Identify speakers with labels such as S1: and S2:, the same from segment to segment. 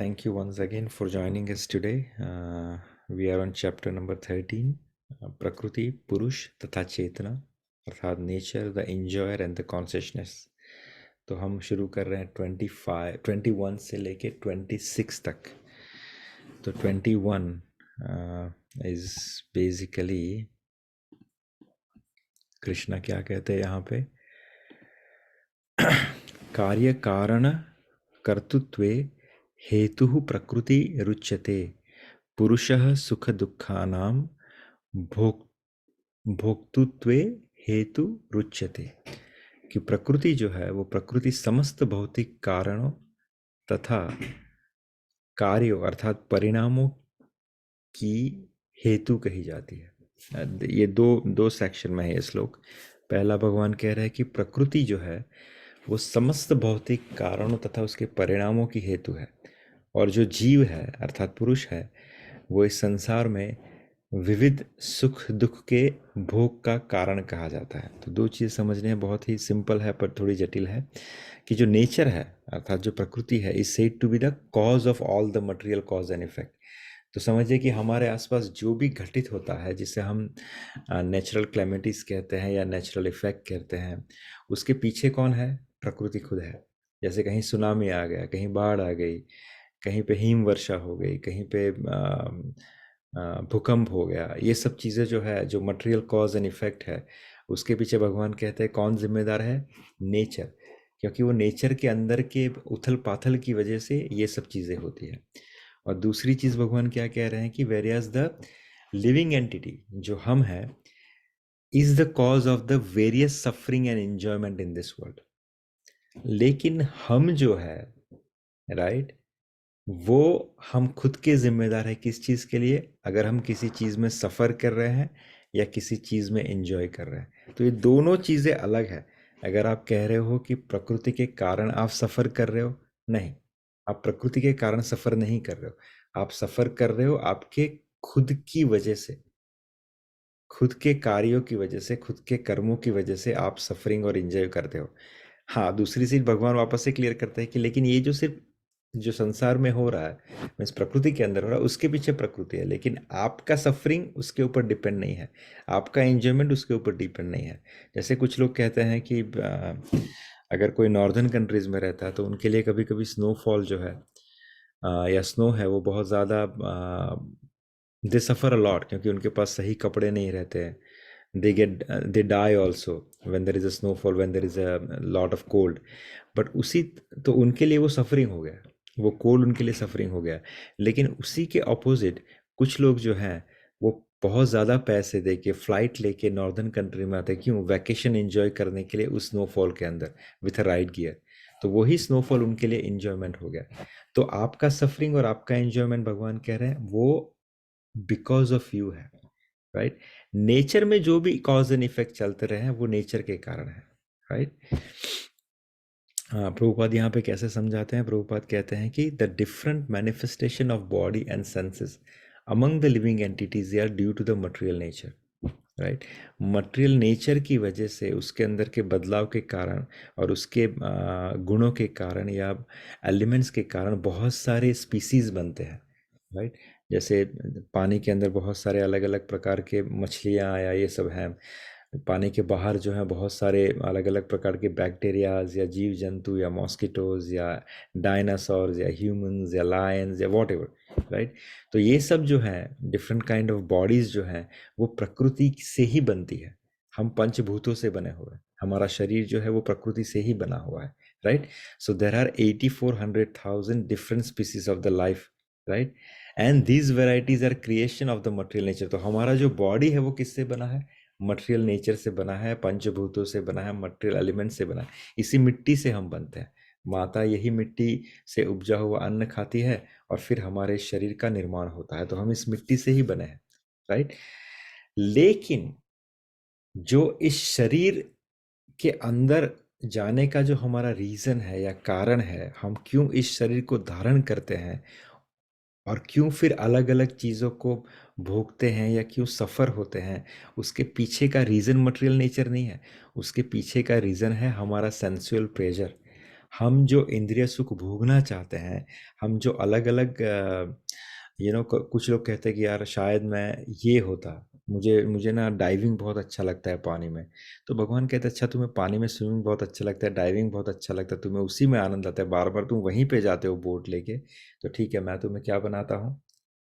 S1: Thank you once again for joining us today. We are on chapter number 13, Prakriti, Purush तथा चेतना अर्थात nature, the enjoyer and the consciousness. तो हम शुरू कर रहे हैं 21 से लेके 26 तक। तो 21 इज बेसिकली कृष्णा क्या कहते हैं यहाँ पे, कार्य कारण कर्तृत्वे हेतुः प्रकृति रुच्यते, पुरुषः सुख दुःखानां भोक्तृत्वे हेतु रुच्यते। कि प्रकृति जो है वो प्रकृति समस्त भौतिक कारणों तथा कार्यों अर्थात परिणामों की हेतु कही जाती है। ये दो सेक्शन में है ये श्लोक। पहला भगवान कह रहे हैं कि प्रकृति जो है वो समस्त भौतिक कारणों तथा उसके परिणामों की हेतु है, और जो जीव है अर्थात पुरुष है वो इस संसार में विविध सुख दुख के भोग का कारण कहा जाता है। तो दो चीज़ समझने बहुत ही सिंपल है पर थोड़ी जटिल है कि जो नेचर है अर्थात जो प्रकृति है is said to be the cause of all the material cause and effect. तो समझिए कि हमारे आसपास जो भी घटित होता है जिसे हम नेचुरल क्लेमिटीज कहते हैं या नेचुरल इफेक्ट कहते हैं, उसके पीछे कौन है? प्रकृति खुद है। जैसे कहीं सुनामी आ गया, कहीं बाढ़ आ गई, कहीं पे हिम वर्षा हो गई, कहीं पे भूकंप हो गया, ये सब चीज़ें जो है जो मटेरियल कॉज एंड इफेक्ट है उसके पीछे भगवान कहते हैं कौन जिम्मेदार है? नेचर। क्योंकि वो नेचर के अंदर के उथल पाथल की वजह से ये सब चीज़ें होती है। और दूसरी चीज़ भगवान क्या कह रहे हैं कि वेरियस द लिविंग एंटिटी जो हम है is the cause of the various suffering and enjoyment in this world. लेकिन हम जो है राइट, वो हम खुद के जिम्मेदार है किस चीज़ के लिए? अगर हम किसी चीज़ में सफ़र कर रहे हैं या किसी चीज़ में एंजॉय कर रहे हैं, तो ये दोनों चीज़ें अलग है। अगर आप कह रहे हो कि प्रकृति के कारण आप सफ़र कर रहे हो, नहीं, आप प्रकृति के कारण सफ़र नहीं कर रहे हो। आप सफ़र कर रहे हो आपके खुद की वजह से, खुद के कार्यों की वजह से, खुद के कर्मों की वजह से आप सफरिंग और एंजॉय करते हो। हाँ, दूसरी चीज भगवान वापस से क्लियर करते हैं कि लेकिन ये जो सिर्फ जो संसार में हो रहा है, मीन्स प्रकृति के अंदर हो रहा है, उसके पीछे प्रकृति है, लेकिन आपका सफरिंग उसके ऊपर डिपेंड नहीं है, आपका एंजॉयमेंट उसके ऊपर डिपेंड नहीं है। जैसे कुछ लोग कहते हैं कि अगर कोई नॉर्दर्न कंट्रीज में रहता है तो उनके लिए कभी कभी स्नोफॉल जो है या स्नो है वो बहुत ज़्यादा दे सफ़र अलॉट, क्योंकि उनके पास सही कपड़े नहीं रहते हैं। They die also when there is a snowfall, when there is a lot of cold. But उसी तो उनके लिए वो सफरिंग हो गया, वो कोल्ड उनके लिए सफरिंग हो गया। लेकिन उसी के अपोजिट कुछ लोग जो हैं वो बहुत ज़्यादा पैसे दे के फ़्लाइट लेके नॉर्दर्न कंट्री में आते हैं, क्यों? वैकेशन एंजॉय करने के लिए उस स्नोफॉल के अंदर विथ अ राइड गियर। तो वही स्नोफॉल उनके लिए एंजॉयमेंट हो गया। तो आपका सफरिंग और आपका एंजॉयमेंट भगवान कह रहे हैं वो बिकॉज ऑफ यू है, राइट? नेचर में जो भी कॉज एंड इफेक्ट चलते रहे हैं वो नेचर के कारण है, राइट? हाँ, प्रभुपाद यहाँ पे कैसे समझाते हैं? प्रभुपाद कहते हैं कि the different manifestation of body and senses among the living entities are due to the material nature, right? Material nature की वजह से, उसके अंदर के बदलाव के कारण और उसके गुणों के कारण या एलिमेंट्स के कारण बहुत सारे स्पीसीज बनते हैं, राइट? जैसे पानी के अंदर बहुत सारे अलग अलग प्रकार के मछलियाँ या ये सब हैं, पानी के बाहर जो है बहुत सारे अलग अलग प्रकार के बैक्टीरियाज या जीव जंतु या मॉस्किटोज या डायनासोर्स या ह्यूमंस या लायंस या वॉट एवर, राइट? तो ये सब जो है डिफरेंट काइंड ऑफ बॉडीज जो हैं वो प्रकृति से ही बनती है। हम पंचभूतों से बने हुए हैं, हमारा शरीर जो है वो प्रकृति से ही बना हुआ है, right? So there are 8400,000 different species of the life, right? And these varieties are creation of the material nature. तो हमारा जो बॉडी है वो किससे बना है? मटेरियल नेचर से बना है, पंचभूतों से बना है, मटेरियल एलिमेंट से बना है। इसी मिट्टी से हम बनते हैं। माता यही मिट्टी से उपजा हुआ अन्न खाती है और फिर हमारे शरीर का निर्माण होता है। तो हम इस मिट्टी से ही बने हैं, राइट? लेकिन जो इस शरीर के अंदर जाने का जो हमारा रीजन है या कारण है, हम क्यों इस शरीर को धारण करते हैं और क्यों फिर अलग अलग चीज़ों को भोगते हैं या क्यों सफ़र होते हैं, उसके पीछे का रीज़न मटेरियल नेचर नहीं है। उसके पीछे का रीज़न है हमारा सेंसुअल प्लेजर, हम जो इंद्रिय सुख भोगना चाहते हैं, हम जो अलग अलग कुछ लोग कहते हैं कि यार शायद मैं ये होता, मुझे मुझे ना डाइविंग बहुत अच्छा लगता है पानी में। तो भगवान कहते हैं अच्छा तुम्हें पानी में स्विमिंग बहुत अच्छा लगता है, डाइविंग बहुत अच्छा लगता है, तुम्हें उसी में आनंद आता है, बार बार तुम वहीं पे जाते हो बोट लेके, तो ठीक है मैं तुम्हें क्या बनाता हूँ,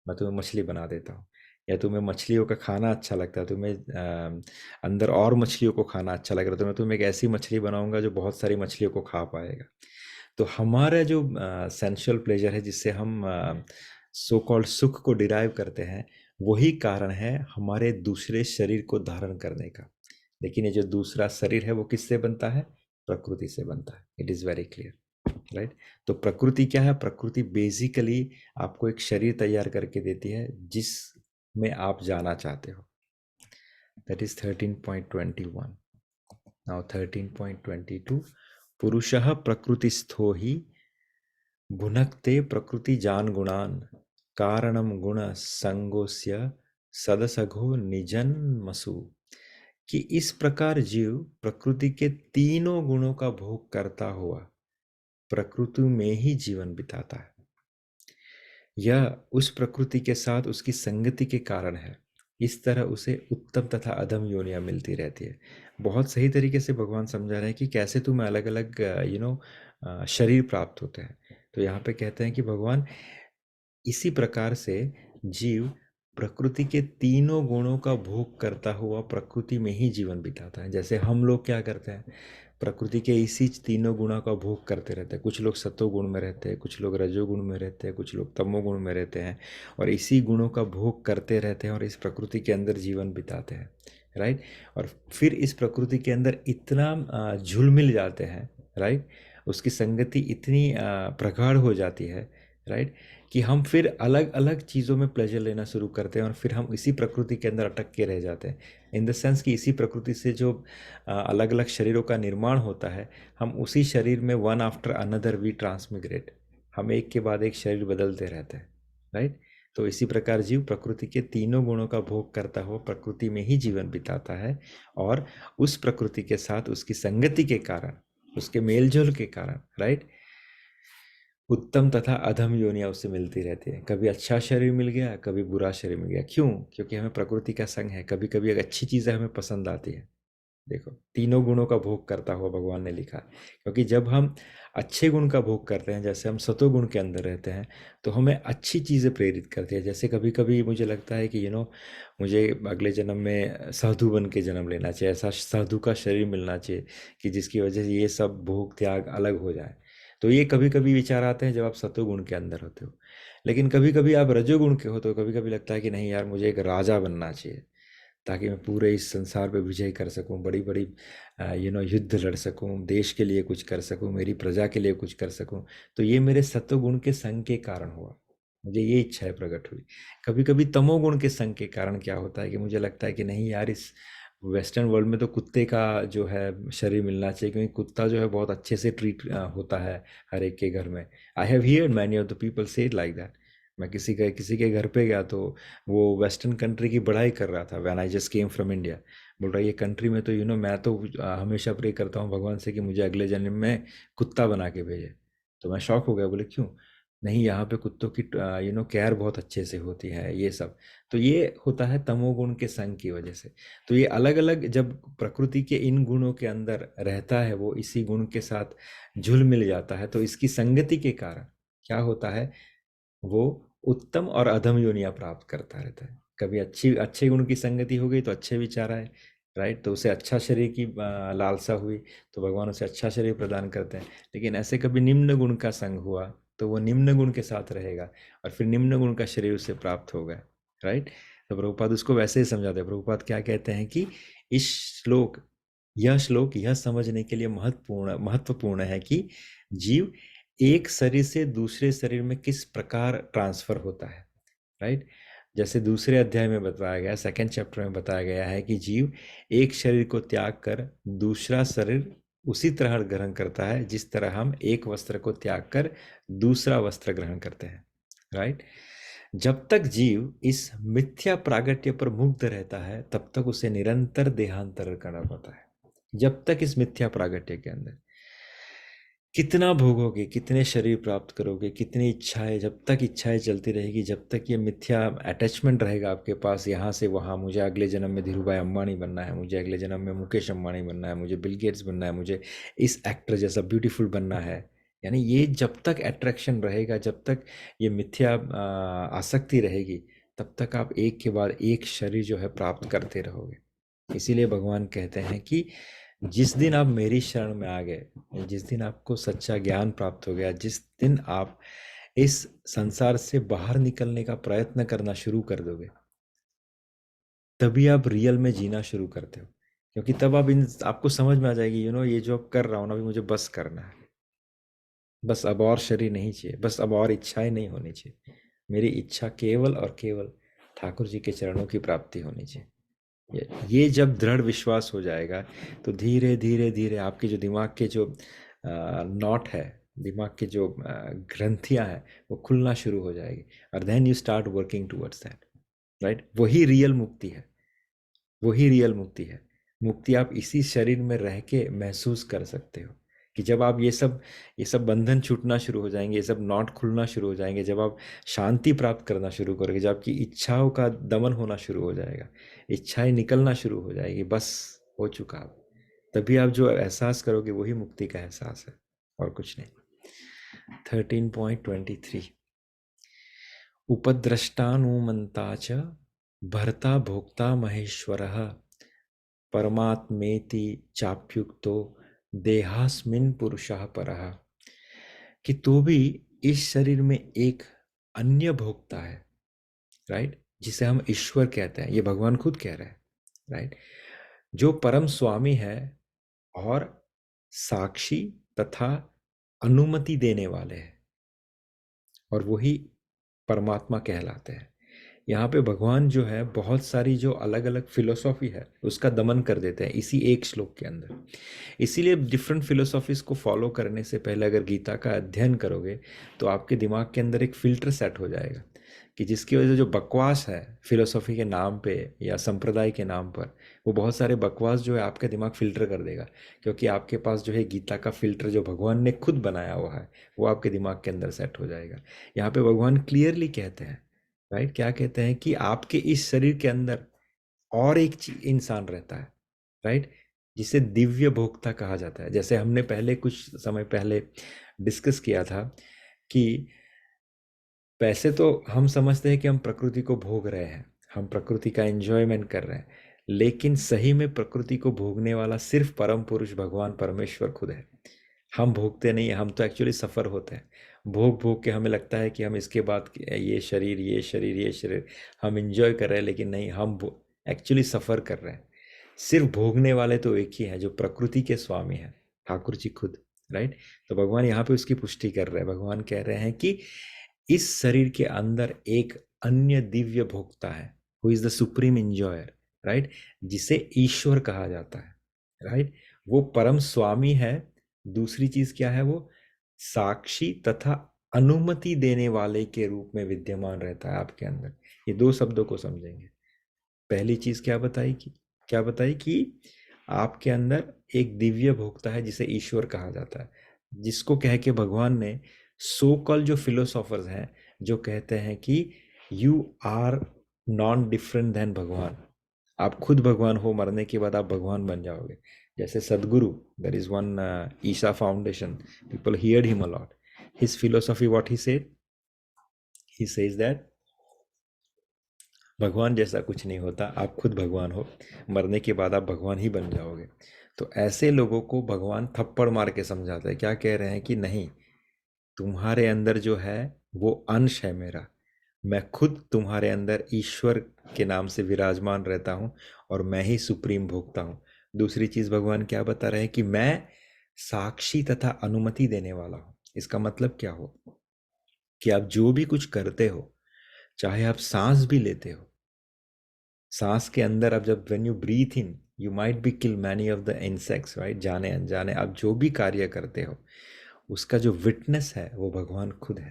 S1: मैं तुम्हें मछली बना देता हूँ। या तुम्हें मछलियों का खाना अच्छा लगता है, तुम्हें अंदर और मछलियों को खाना अच्छा लग रहा है, तो मैं तुम्हें एक ऐसी मछली बनाऊंगा जो बहुत सारी मछलियों को खा पाएगा। तो हमारा जो सेंसुअल प्लेजर है, जिससे हम सो कॉल्ड सुख को डिराइव करते हैं, वही कारण है हमारे दूसरे शरीर को धारण करने का। लेकिन ये जो दूसरा शरीर है वो किससे बनता है? प्रकृति से बनता है। It is very clear, right. तो प्रकृति क्या है? प्रकृति बेसिकली आपको एक शरीर तैयार करके देती है जिस में आप जाना चाहते हो। That is 13.21। नाउ 13.22, पुरुषः प्रकृतिस्थो ही भुनक्ते प्रकृति जान गुणान, कारणम गुण संगोस्य सदसघो निजन्मसु। कि इस प्रकार जीव प्रकृति के तीनों गुणों का भोग करता हुआ प्रकृति में ही जीवन बिताता है। यह उस प्रकृति के साथ उसकी संगति के कारण है। इस तरह उसे उत्तम तथा अधम योनियां मिलती रहती है। बहुत सही तरीके से भगवान समझा रहे हैं कि कैसे तुम्हें अलग अलग शरीर प्राप्त होते हैं। तो यहाँ पे कहते हैं कि भगवान इसी प्रकार से जीव प्रकृति के तीनों गुणों का भोग करता हुआ प्रकृति में ही जीवन बिताता है। जैसे हम लोग क्या करते हैं, प्रकृति के इसी तीनों गुणों का भोग करते रहते हैं। कुछ लोग सतोगुण में रहते हैं, कुछ लोग रजोगुण में रहते हैं, कुछ लोग तमोगुण में रहते हैं, और इसी गुणों का भोग करते रहते हैं और इस प्रकृति के अंदर जीवन बिताते हैं, राइट। और फिर इस प्रकृति के अंदर इतना झुल मिल जाते हैं, राइट, उसकी संगति इतनी प्रगाढ़ हो जाती है, राइट, कि हम फिर अलग अलग चीज़ों में प्लेजर लेना शुरू करते हैं और फिर हम इसी प्रकृति के अंदर अटक के रह जाते हैं। इन द सेंस कि इसी प्रकृति से जो अलग अलग शरीरों का निर्माण होता है, हम उसी शरीर में वन आफ्टर अनदर वी ट्रांसमिग्रेट, हम एक के बाद एक शरीर बदलते रहते हैं, राइट। तो इसी प्रकार जीव प्रकृति के तीनों गुणों का भोग करता हुआ प्रकृति में ही जीवन बिताता है, और उस प्रकृति के साथ उसकी संगति के कारण, उसके मेलजोल के कारण, राइट, उत्तम तथा अधम योनियां उससे मिलती रहती है। कभी अच्छा शरीर मिल गया, कभी बुरा शरीर मिल गया। क्यों? क्योंकि हमें प्रकृति का संग है। कभी कभी एक अच्छी चीज़ें हमें पसंद आती है। देखो, तीनों गुणों का भोग करता हुआ भगवान ने लिखा है। क्योंकि जब हम अच्छे गुण का भोग करते हैं, जैसे हम सतोगुण के अंदर रहते हैं, तो हमें अच्छी चीज़ें प्रेरित करती है। जैसे कभी कभी मुझे लगता है कि मुझे अगले जन्म में साधु बन के जन्म लेना चाहिए, ऐसा साधु का शरीर मिलना चाहिए कि जिसकी वजह से ये सब भोग त्याग अलग हो जाए। तो ये कभी कभी विचार आते हैं जब आप सतोगुण के अंदर होते हो। लेकिन कभी कभी आप रजोगुण के हो तो कभी कभी लगता है कि नहीं यार, मुझे एक राजा बनना चाहिए, ताकि मैं पूरे इस संसार पे विजय कर सकूं, बड़ी बड़ी युद्ध लड़ सकूं, देश के लिए कुछ कर सकूं, मेरी प्रजा के लिए कुछ कर सकूं। तो ये मेरे सत्वगुण के संग के कारण हुआ, मुझे ये इच्छाएं प्रकट हुई। कभी कभी तमोगुण के संग के कारण क्या होता है कि मुझे लगता है कि नहीं यार, इस वेस्टर्न वर्ल्ड में तो कुत्ते का जो है शरीर मिलना चाहिए, क्योंकि कुत्ता जो है बहुत अच्छे से ट्रीट होता है हर एक के घर में। I have heard many of the people से लाइक दैट। मैं किसी के घर पे गया तो वो वेस्टर्न कंट्री की बड़ाई कर रहा था, when I just came from India. बोल रहा है ये कंट्री में तो मैं तो हमेशा प्रे करता हूँ भगवान से कि मुझे अगले जन्म में कुत्ता बना के भेजे। तो मैं शॉक हो गया, बोले क्यों? नहीं, यहाँ पे कुत्तों की केयर बहुत अच्छे से होती है, ये सब। तो ये होता है तमोगुण के संग की वजह से। तो ये अलग अलग जब प्रकृति के इन गुणों के अंदर रहता है, वो इसी गुण के साथ झुल मिल जाता है, तो इसकी संगति के कारण क्या होता है, वो उत्तम और अधम योनियां प्राप्त करता रहता है। कभी अच्छे गुण की संगति हो गई तो अच्छे विचार आए, राइट, तो उसे अच्छा शरीर की लालसा हुई, तो भगवान उसे अच्छा शरीर प्रदान करते हैं। लेकिन ऐसे कभी निम्न गुण का संग हुआ तो वो निम्न गुण के साथ रहेगा, और फिर निम्न गुण का शरीर उसे प्राप्त होगा, राइट। तो प्रभुपाद उसको वैसे ही समझाते हैं। प्रभुपाद क्या कहते हैं कि इस श्लोक यह समझने के लिए महत्वपूर्ण है कि जीव एक शरीर से दूसरे शरीर में किस प्रकार ट्रांसफर होता है, राइट। जैसे दूसरे अध्याय में बताया गया, सेकंड चैप्टर में बताया गया है कि जीव एक शरीर को त्याग कर दूसरा शरीर उसी तरह ग्रहण करता है जिस तरह हम एक वस्त्र को त्याग कर दूसरा वस्त्र ग्रहण करते हैं, राइट। जब तक जीव इस मिथ्या प्रागट्य पर मुग्ध रहता है तब तक उसे निरंतर देहांतरण करना पड़ता है। जब तक इस मिथ्या प्रागट्य के अंदर, कितना भोगोगे, कितने शरीर प्राप्त करोगे, कितनी इच्छाएं, जब तक इच्छाएं चलती रहेगी, जब तक ये मिथ्या अटैचमेंट रहेगा आपके पास यहाँ से वहाँ, मुझे अगले जन्म में धीरूभाई अंबानी बनना है, मुझे अगले जन्म में मुकेश अंबानी बनना है, मुझे बिल गेट्स बनना है, मुझे इस एक्टर जैसा ब्यूटीफुल बनना है, यानी ये जब तक अट्रैक्शन रहेगा, जब तक ये मिथ्या आसक्ति रहेगी, तब तक आप एक के बाद एक शरीर जो है प्राप्त करते रहोगे। इसीलिए भगवान कहते हैं कि जिस दिन आप मेरी शरण में आ गए, जिस दिन आपको सच्चा ज्ञान प्राप्त हो गया, जिस दिन आप इस संसार से बाहर निकलने का प्रयत्न करना शुरू कर दोगे, तभी आप रियल में जीना शुरू करते हो। क्योंकि तब आप इन आपको समझ में आ जाएगी, ये जो अब कर रहा हूँ ना, अभी मुझे बस करना है, बस अब और शरीर नहीं चाहिए, बस अब और इच्छाएं नहीं होनी चाहिए, मेरी इच्छा केवल और केवल ठाकुर जी के चरणों की प्राप्ति होनी चाहिए। ये जब दृढ़ विश्वास हो जाएगा, तो धीरे धीरे धीरे आपके जो दिमाग के जो नॉट है, दिमाग के जो ग्रंथियां हैं, वो खुलना शुरू हो जाएगी, और then you start working towards that, right. वही रियल मुक्ति है, वही रियल मुक्ति है। मुक्ति आप इसी शरीर में रह के महसूस कर सकते हो, कि जब आप ये सब बंधन छूटना शुरू हो जाएंगे, ये सब नॉट खुलना शुरू हो जाएंगे, जब आप शांति प्राप्त करना शुरू करोगे, जब आपकी इच्छाओं का दमन होना शुरू हो जाएगा, इच्छाएं निकलना शुरू हो जाएगी, बस हो चुका अब, तभी आप जो एहसास करोगे वही मुक्ति का एहसास है, और कुछ नहीं। 13.23 उपद्रष्टानुमन्ता च भर्ता भोक्ता महेश्वरः परमात्मेति चाप्युक्तो देहास्मिन् पुरुषः परः। कि तो भी इस शरीर में एक अन्य भोक्ता है, राइट, जिसे हम ईश्वर कहते हैं, ये भगवान खुद कह रहे हैं, राइट, जो परम स्वामी है और साक्षी तथा अनुमति देने वाले हैं, और वही परमात्मा कहलाते हैं। यहाँ पे भगवान जो है बहुत सारी जो अलग अलग फिलोसॉफी है उसका दमन कर देते हैं इसी एक श्लोक के अंदर। इसीलिए डिफरेंट फिलोसॉफीज को फॉलो करने से पहले अगर गीता का अध्ययन करोगे, तो आपके दिमाग के अंदर एक फिल्टर सेट हो जाएगा, कि जिसकी वजह से जो बकवास है फिलोसॉफी के नाम पे या संप्रदाय के नाम पर, वो बहुत सारे बकवास जो है आपका दिमाग फिल्टर कर देगा, क्योंकि आपके पास जो है गीता का फिल्टर जो भगवान ने खुद बनाया हुआ है, वो आपके दिमाग के अंदर सेट हो जाएगा। यहाँ पे भगवान क्लियरली कहते हैं, राइट, क्या कहते हैं, कि आपके इस शरीर के अंदर और एक इंसान रहता है, राइट, जिसे दिव्य भोक्ता कहा जाता है। जैसे हमने पहले कुछ समय पहले डिस्कस किया था, कि पैसे तो हम समझते हैं कि हम प्रकृति को भोग रहे हैं, हम प्रकृति का एंजॉयमेंट कर रहे हैं, लेकिन सही में प्रकृति को भोगने वाला सिर्फ परम पुरुष भगवान परमेश्वर खुद है। हम भोगते नहीं, हम तो एक्चुअली सफ़र होते हैं। भोग भोग के हमें लगता है कि हम इसके बाद ये शरीर ये शरीर ये शरीर हम इंजॉय कर रहे हैं, लेकिन नहीं, हम एक्चुअली सफ़र कर रहे हैं। सिर्फ भोगने वाले तो एक ही हैं, जो प्रकृति के स्वामी हैं, ठाकुर जी खुद, राइट। तो भगवान यहाँ पे उसकी पुष्टि कर रहे हैं। भगवान कह रहे हैं कि इस शरीर के अंदर एक अन्य दिव्य भोक्ता है, who is the supreme enjoyer, right, जिसे ईश्वर कहा जाता है, राइट। वो परम स्वामी है। दूसरी चीज क्या है, वो साक्षी तथा अनुमति देने वाले के रूप में विद्यमान रहता है आपके अंदर। ये दो शब्दों को समझेंगे। पहली चीज क्या बताई कि आपके अंदर एक दिव्य भोक्ता है जिसे ईश्वर कहा जाता है, जिसको कह के भगवान ने सो कॉल जो फिलोसोफर्स हैं, जो कहते हैं कि you are non different than Bhagwan, आप खुद भगवान हो, मरने के बाद आप भगवान बन जाओगे। जैसे Sadhguru, there is one Isha foundation, people heard him a lot. His philosophy what he says that Bhagwan जैसा कुछ नहीं होता, आप खुद भगवान हो, मरने के बाद आप भगवान ही बन जाओगे। तो ऐसे लोगों को भगवान थप्पड़ मार के समझाता है। क्या कह रहे हैं कि नहीं, तुम्हारे अंदर जो है वो अंश है मेरा, मैं खुद तुम्हारे अंदर ईश्वर के नाम से विराजमान रहता हूँ, और मैं ही सुप्रीम भोगता हूँ। दूसरी चीज भगवान क्या बता रहे हैं, कि मैं साक्षी तथा अनुमति देने वाला हूँ। इसका मतलब क्या हो, कि आप जो भी कुछ करते हो, चाहे आप सांस भी लेते हो, सांस के अंदर अब जब when you breathe in, you might be kill many of the insects, right, जाने अनजाने आप जो भी कार्य करते हो, उसका जो विटनेस है वो भगवान खुद है,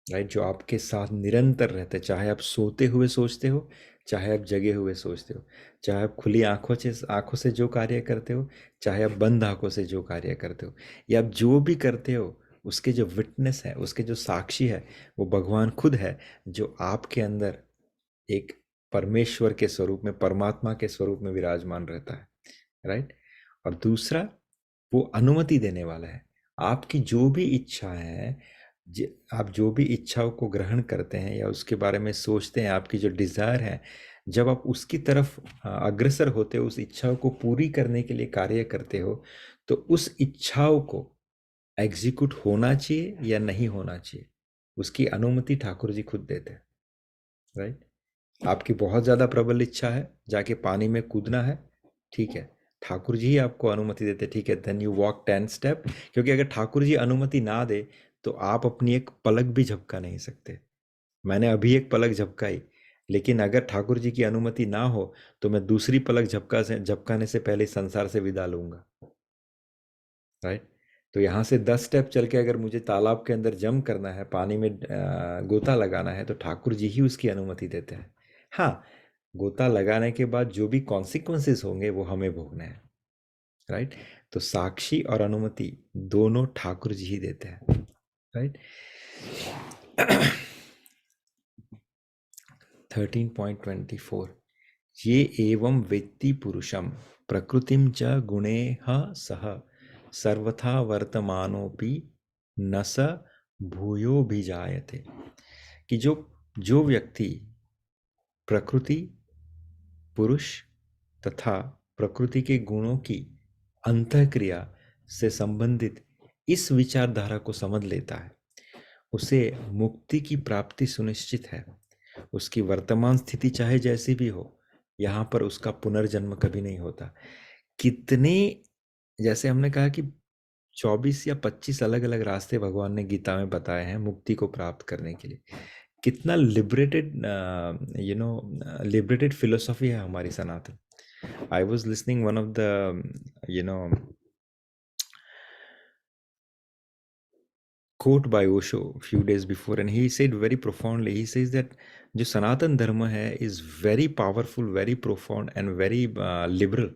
S1: राइट, जो आपके साथ निरंतर रहते हैं। चाहे आप सोते हुए सोचते हो, चाहे आप जगे हुए सोचते हो, चाहे आप खुली आंखों से जो कार्य करते हो, चाहे आप बंद आंखों से जो कार्य करते हो, या आप जो भी करते हो, उसके जो विटनेस है, उसके जो साक्षी है, वो भगवान खुद है, जो आपके अंदर एक परमेश्वर के स्वरूप में, परमात्मा के स्वरूप में विराजमान रहता है, राइट। और दूसरा, वो अनुमति देने वाला है। आपकी जो भी इच्छा है, आप जो भी इच्छाओं को ग्रहण करते हैं या उसके बारे में सोचते हैं, आपकी जो डिजायर है, जब आप उसकी तरफ अग्रसर होते हो, उस इच्छाओं को पूरी करने के लिए कार्य करते हो, तो उस इच्छाओं को एग्जीक्यूट होना चाहिए या नहीं होना चाहिए, उसकी अनुमति ठाकुर जी खुद देते हैं, राइट। आपकी बहुत ज़्यादा प्रबल इच्छा है जाके पानी में कूदना है, ठीक है, ठाकुर जी ही आपको अनुमति देते, ठीक है, देन यू वॉक 10 स्टेप। क्योंकि अगर ठाकुर जी अनुमति ना दे तो आप अपनी एक पलक भी झपका नहीं सकते। मैंने अभी एक पलक झपकाई, लेकिन अगर ठाकुर जी की अनुमति ना हो तो मैं दूसरी पलक झपकाने से पहले संसार से विदा लूंगा, राइट। तो यहाँ से 10 स्टेप चल के अगर मुझे तालाब के अंदर जंप करना है, पानी में गोता लगाना है, तो ठाकुर जी ही उसकी अनुमति देते हैं। हाँ, गोता लगाने के बाद जो भी कॉन्सिक्वेंसेस होंगे वो हमें भोगने हैं, राइट। तो साक्षी और अनुमति दोनों ठाकुर जी ही देते हैं, राइट। 13.24, ये एवं वेत्ति पुरुषम प्रकृतिम च गुणेह सह सर्वथा वर्तमानोपि न स भूयो भी जायते। कि जो जो व्यक्ति प्रकृति, पुरुष तथा प्रकृति के गुणों की अंतःक्रिया से संबंधित इस विचारधारा को समझ लेता है, उसे मुक्ति की प्राप्ति सुनिश्चित है। उसकी वर्तमान स्थिति चाहे जैसी भी हो, यहाँ पर उसका पुनर्जन्म कभी नहीं होता। कितने, जैसे हमने कहा कि 24 या 25 अलग अलग रास्ते भगवान ने गीता में बताए हैं मुक्ति को प्राप्त करने के लिए। कितना लिबरेटेड, लिबरेटेड फिलोसॉफी है हमारी सनातन। I was listening one of the, you know, quote by Osho a few days before, and he said very profoundly, he says that जो सनातन धर्म है is very powerful, very profound and very liberal।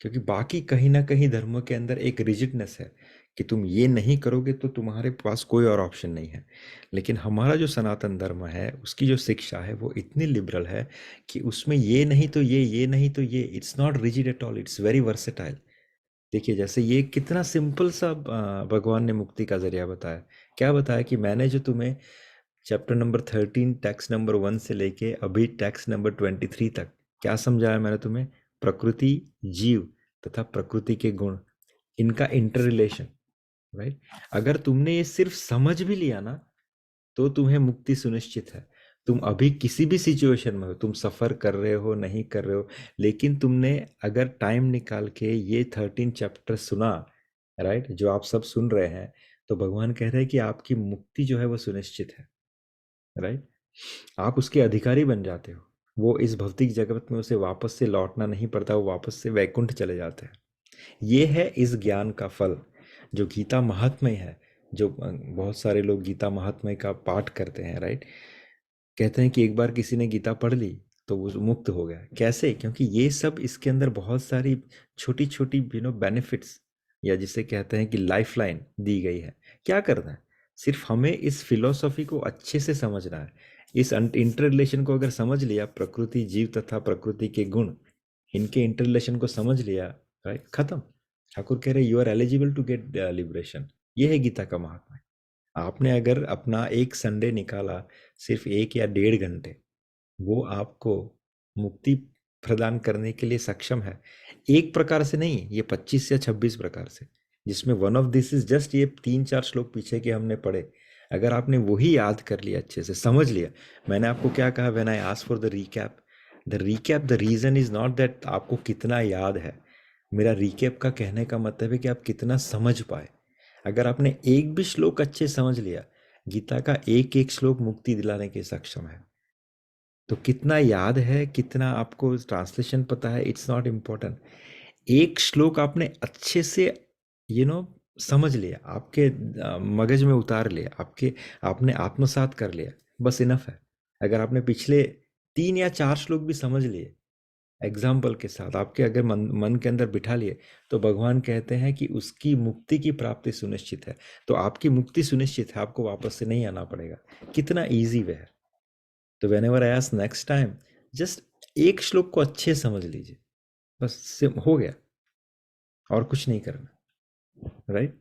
S1: क्योंकि बाकी कहीं ना कहीं धर्मों के अंदर एक रिजिडनेस है कि तुम ये नहीं करोगे तो तुम्हारे पास कोई और ऑप्शन नहीं है। लेकिन हमारा जो सनातन धर्म है, उसकी जो शिक्षा है वो इतनी लिबरल है कि उसमें ये नहीं तो ये नहीं तो ये, it's not rigid at all, it's very versatile. देखिए, जैसे ये कितना सिंपल सा भगवान ने मुक्ति का जरिया बताया। क्या बताया कि मैंने जो तुम्हें चैप्टर नंबर 13 टेक्स्ट नंबर 1 से लेके अभी टेक्स्ट नंबर 23 तक क्या समझाया मैंने तुम्हें, प्रकृति, जीव तथा प्रकृति के गुण, इनका इंटर रिलेशन, राइट। अगर तुमने ये सिर्फ समझ भी लिया ना, तो तुम्हें मुक्ति सुनिश्चित है। तुम अभी किसी भी सिचुएशन में हो, तुम सफ़र कर रहे हो, नहीं कर रहे हो, लेकिन तुमने अगर टाइम निकाल के ये 13 चैप्टर सुना, राइट, जो आप सब सुन रहे हैं, तो भगवान कह रहे हैं कि आपकी मुक्ति जो है वो सुनिश्चित है, राइट। आप उसके अधिकारी बन जाते हो। वो इस भौतिक जगत में उसे वापस से लौटना नहीं पड़ता, वो वापस से वैकुंठ चले जाते हैं। ये है इस ज्ञान का फल जो गीता महात्म्य है। जो बहुत सारे लोग गीता महात्म्य का पाठ करते हैं, राइट, कहते हैं कि एक बार किसी ने गीता पढ़ ली तो वो मुक्त हो गया। कैसे? क्योंकि ये सब इसके अंदर बहुत सारी छोटी छोटी बेनिफिट्स, या जिसे कहते हैं कि लाइफ लाइन दी गई है। क्या करना है? सिर्फ हमें इस फिलोसॉफी को अच्छे से समझना है। इस इंटर रिलेशन को अगर समझ लिया, प्रकृति, जीव तथा प्रकृति के गुण, इनके इंटर रिलेशन को समझ लिया, राइट, खत्म। ठाकुर कह रहे you are eligible to get liberation. ये है गीता का महात्मा। आपने अगर अपना एक संडे निकाला, सिर्फ 1 या 1.5 घंटे, वो आपको मुक्ति प्रदान करने के लिए सक्षम है। एक प्रकार से नहीं, ये 25 या 26 प्रकार से, जिसमें one of this is just ये 3-4 श्लोक पीछे के हमने पढ़े। अगर आपने वही याद कर लिया, अच्छे से समझ लिया। मैंने आपको क्या कहा when I ask for the reason is not that आपको कितना याद है। मेरा रिकैप का कहने का मतलब है कि आप कितना समझ पाए। अगर आपने एक भी श्लोक अच्छे समझ लिया, गीता का एक एक श्लोक मुक्ति दिलाने के सक्षम है। तो कितना याद है, कितना आपको ट्रांसलेशन पता है, इट्स नॉट इम्पोर्टेंट। एक श्लोक आपने अच्छे से यू you नो समझ लिया, आपके मगज में उतार लिया, आपने आत्मसात कर लिया, बस इनफ है। अगर आपने पिछले 3 या 4 श्लोक भी समझ लिए एग्जाम्पल के साथ, आपके अगर मन के अंदर बिठा लिए, तो भगवान कहते हैं कि उसकी मुक्ति की प्राप्ति सुनिश्चित है। तो आपकी मुक्ति सुनिश्चित है, आपको वापस से नहीं आना पड़ेगा। कितना ईजी वे है। तो when ever I ask next time, just एक श्लोक को अच्छे से समझ लीजिए, बस हो गया, और कुछ नहीं करना, राइट।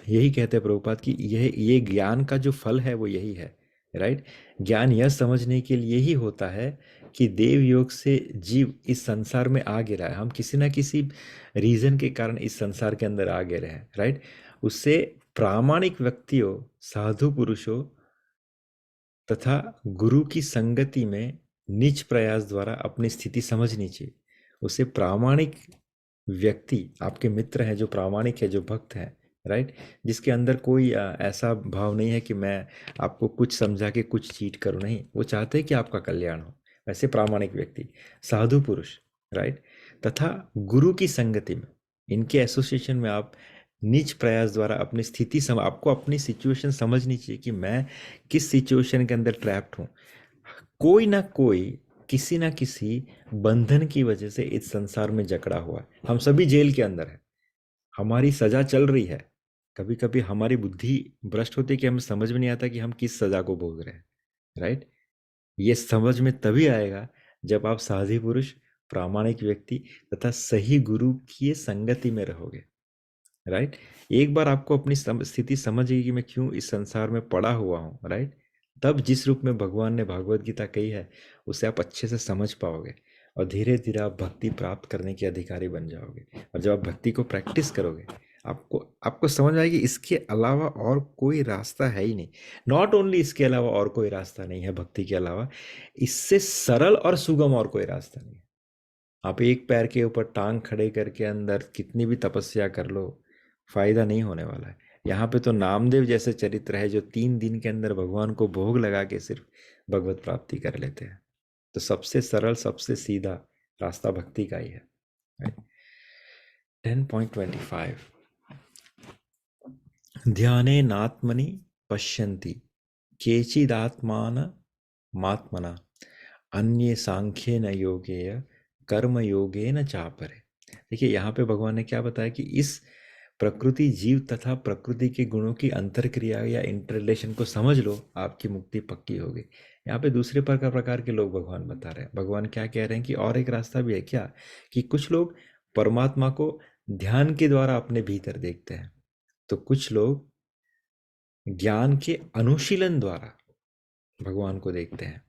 S1: यही कहते हैं प्रभुपाद कि ये ज्ञान का जो फल है वो यही है, राइट। ज्ञान यह समझने के लिए ही होता है कि देव योग से जीव इस संसार में आ गिरा है, हम किसी ना किसी रीजन के कारण इस संसार के अंदर आ गए हैं, राइट। उससे प्रामाणिक व्यक्तियों, साधु पुरुषों तथा गुरु की संगति में निज प्रयास द्वारा अपनी स्थिति समझनी चाहिए। उसे प्रामाणिक व्यक्ति, आपके मित्र हैं जो प्रामाणिक है, जो भक्त है, राइट, जिसके अंदर कोई ऐसा भाव नहीं है कि मैं आपको कुछ समझा के कुछ चीट करूं, नहीं, वो चाहते हैं कि आपका कल्याण हो, वैसे प्रामाणिक व्यक्ति, साधु पुरुष, राइट, तथा गुरु की संगति में, इनके एसोसिएशन में आप निज प्रयास द्वारा अपनी स्थिति आपको अपनी सिचुएशन समझनी चाहिए कि मैं किस सिचुएशन के अंदर ट्रैप्ड हूँ। कोई ना कोई किसी ना किसी बंधन की वजह से इस संसार में जकड़ा हुआ है। हम सभी जेल के अंदर है, हमारी सजा चल रही है। कभी कभी हमारी बुद्धि भ्रष्ट होती है कि हमें समझ में नहीं आता कि हम किस सजा को भोग रहे हैं, राइट। ये समझ में तभी आएगा जब आप साधु पुरुष, प्रामाणिक व्यक्ति तथा सही गुरु की संगति में रहोगे, राइट। एक बार आपको अपनी स्थिति समझ गई कि मैं क्यों इस संसार में पड़ा हुआ हूँ, राइट, तब जिस रूप में भगवान ने भागवत गीता कही है उसे आप अच्छे से समझ पाओगे, और धीरे धीरे आप भक्ति प्राप्त करने के अधिकारी बन जाओगे। और जब आप भक्ति को प्रैक्टिस करोगे, आपको आपको समझ आएगी इसके अलावा और कोई रास्ता है ही नहीं। नॉट ओनली इसके अलावा और कोई रास्ता नहीं है, भक्ति के अलावा इससे सरल और सुगम और कोई रास्ता नहीं है। आप एक पैर के ऊपर टांग खड़े करके अंदर कितनी भी तपस्या कर लो, फायदा नहीं होने वाला है। यहाँ पे तो नामदेव जैसे चरित्र है जो 3 दिन के अंदर भगवान को भोग लगा के सिर्फ भगवत प्राप्ति कर लेते हैं। तो सबसे सरल, सबसे सीधा रास्ता भक्ति का ही है। 10.25 ध्यानेनात्मनि पश्यन्ति केचिदात्मान मात्मना अन्ये सांख्येन योगेय कर्म योगेन चापरे। देखिए यहाँ पे भगवान ने क्या बताया कि इस प्रकृति जीव तथा प्रकृति के गुणों की अंतरक्रिया या इंटररिलेशन को समझ लो, आपकी मुक्ति पक्की होगी। यहाँ पे दूसरे प्रकार के लोग भगवान बता रहे हैं। भगवान क्या कह रहे हैं कि और एक रास्ता भी है क्या, कि कुछ लोग परमात्मा को ध्यान के द्वारा अपने भीतर देखते हैं, तो कुछ लोग ज्ञान के अनुशीलन द्वारा भगवान को देखते हैं,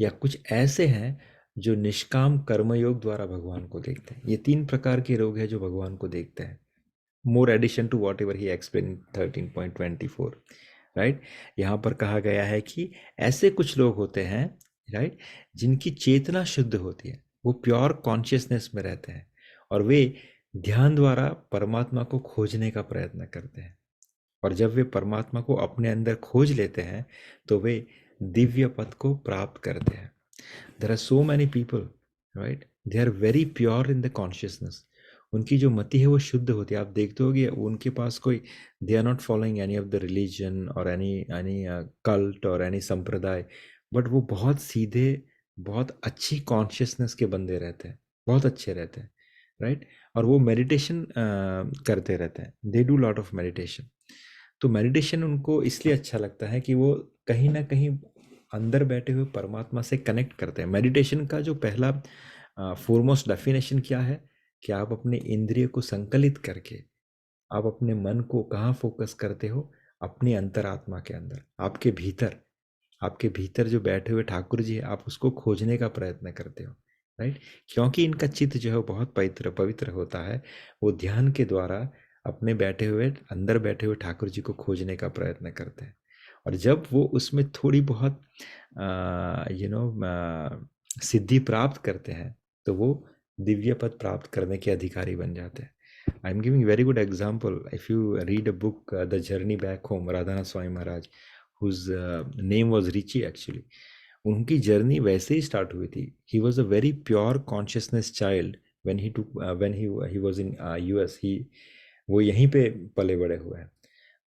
S1: या कुछ ऐसे हैं जो निष्काम कर्मयोग द्वारा भगवान को देखते हैं। ये 3 प्रकार के लोग हैं जो भगवान को देखते हैं। More addition to whatever he explain 13.24, right. यहाँ पर कहा गया है कि ऐसे कुछ लोग होते हैं, राइट, जिनकी चेतना शुद्ध होती है, वो प्योर कॉन्शियसनेस में रहते हैं, और वे ध्यान द्वारा परमात्मा को खोजने का प्रयत्न करते हैं। और जब वे परमात्मा को अपने अंदर खोज लेते हैं तो वे दिव्य पद को प्राप्त करते हैं। There are so many people, right, they are very pure in the consciousness. उनकी जो मति है वो शुद्ध होती है। आप देखते होगे उनके पास कोई, they are not following any of the religion और एनी कल्ट और एनी संप्रदाय, बट वो बहुत सीधे, बहुत अच्छी कॉन्शियसनेस के बंदे रहते हैं, बहुत अच्छे रहते हैं, राइट। और वो मेडिटेशन करते रहते हैं, they do lot of meditation. तो मेडिटेशन उनको इसलिए अच्छा लगता है कि वो कहीं ना कहीं अंदर बैठे हुए परमात्मा से कनेक्ट करते हैं। मेडिटेशन का जो पहला फोरमोस्ट डेफिनेशन क्या है, कि आप अपने इंद्रिय को संकलित करके आप अपने मन को कहाँ फोकस करते हो, अपनी अंतरात्मा के अंदर, आपके भीतर जो बैठे हुए ठाकुर जी है, आप उसको खोजने का प्रयत्न करते हो, राइट। क्योंकि इनका चित्त जो है बहुत पवित्र पवित्र होता है, वो ध्यान के द्वारा अपने अंदर बैठे हुए ठाकुर जी को खोजने का प्रयत्न करते हैं। और जब वो उसमें थोड़ी बहुत सिद्धि प्राप्त करते हैं, तो वो दिव्य पद प्राप्त करने के अधिकारी बन जाते हैं। I am giving very good example. If you read a book the journey back home, Radhanath Swami Maharaj, whose name was Richie actually, उनकी जर्नी वैसे ही स्टार्ट हुई थी। He was a very pure consciousness child when he was in US। वो यहीं पे पले बड़े हुए हैं।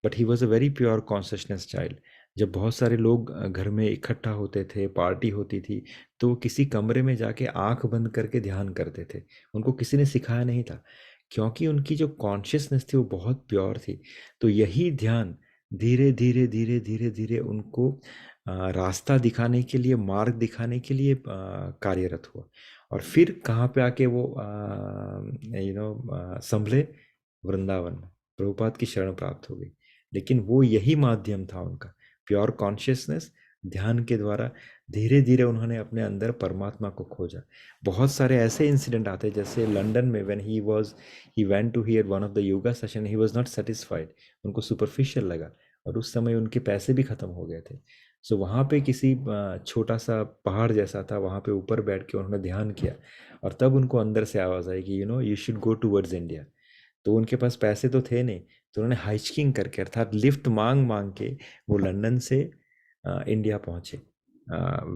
S1: But he was a very pure consciousness child. जब बहुत सारे लोग घर में इकट्ठा होते थे, पार्टी होती थी, तो वो किसी कमरे में जाके आंख बंद करके ध्यान करते थे। उनको किसी ने सिखाया नहीं था, क्योंकि उनकी जो कॉन्शियसनेस थी वो बहुत प्योर थी। तो यही ध्यान धीरे धीरे धीरे धीरे धीरे उनको रास्ता दिखाने के लिए, मार्ग दिखाने के लिए कार्यरत हुआ। और फिर कहाँ पे आके वो संभले, वृंदावन में प्रभुपाद की शरण प्राप्त हो गई। लेकिन वो यही माध्यम था उनका, प्योर कॉन्शियसनेस। ध्यान के द्वारा धीरे धीरे उन्होंने अपने अंदर परमात्मा को खोजा। बहुत सारे ऐसे इंसिडेंट आते हैं, जैसे लंदन में when he went to hear one of the yoga session, he was not satisfied. उनको सुपरफिशियल लगा, और उस समय उनके पैसे भी खत्म हो गए थे। सो वहाँ पे किसी छोटा सा पहाड़ जैसा था, वहाँ पे ऊपर बैठ के उन्होंने ध्यान किया, और तब उनको अंदर से आवाज़ आई कि you should go towards India. तो उनके पास पैसे तो थे नहीं, तो उन्होंने हाइकिंग करके, अर्थात लिफ्ट मांग मांग के वो लंदन से इंडिया पहुंचे,